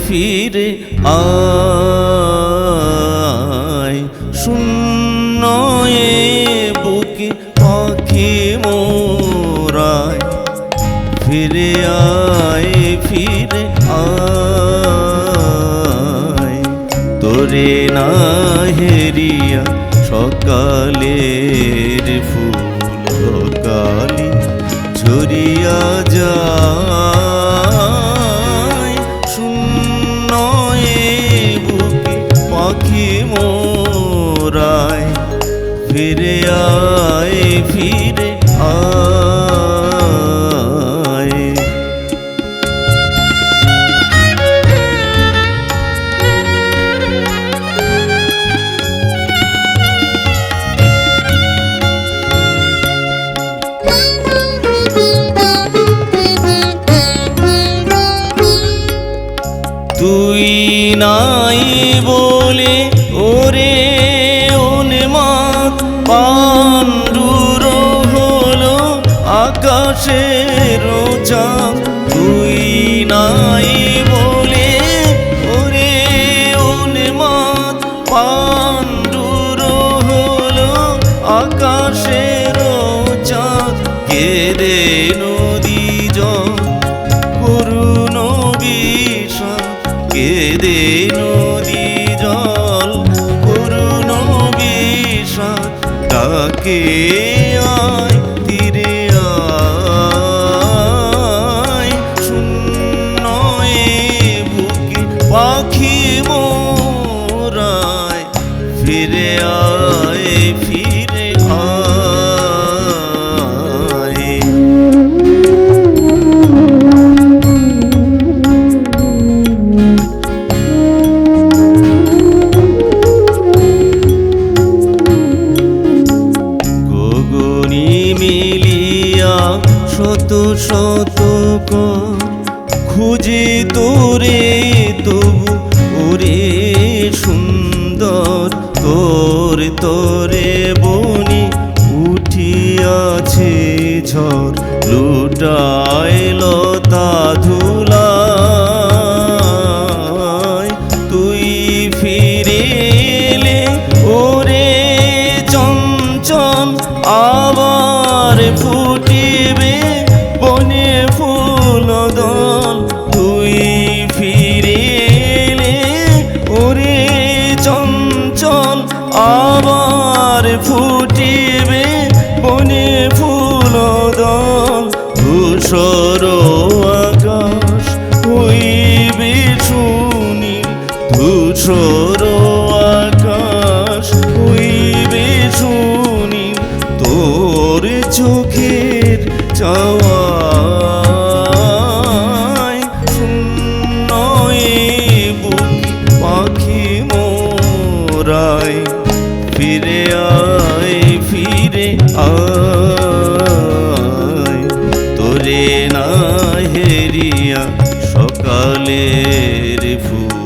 ফিরে আয় শূন্য এ বুকে পাখি মোরায় ফিরে আয় তোরে না হেরিয়া সকালের ফুল কালি ঝরিয়া যায় শূন্য এ বুকে পাখি মোরায় ফিরে আয় তুই নাই বলে ওরে উন্মাদ পাণ্ডুর হলো আকাশের চাঁদ তুই নাই বলে ওরে উন্মাদ পাণ্ডুর হলো আকাশের চাঁদ কেঁদে নদী জল করুণ বিষাদ কেঁদে নদী জল করুণ বিষাদ ডাকে আয় তীরে আয় শূন্য এ বুকে পাখি মোরায় ফিরে আয় শত শত খুঁজে তোরে তবু ওরে সুন্দর তোরে বনি উঠিয়াছে ঝড় লুটায় লতা ধুলায় তুই ফিরে এলে ওরে চঞ্চল আবার ফুটিবে বনে ফুল দল তুই ফিরে এলে ওরে চঞ্চল আবার ফুটিবে বনে ফুল দল ধূসর আকাশ হইবে শুনি ধূসর আকাশ হইবে শুনি তোর চোখের চাওয়ায় শূন্য এ বুকে পাখি মোরায় ফিরে আয় তোরে না হেরিয়া সকালের ফুল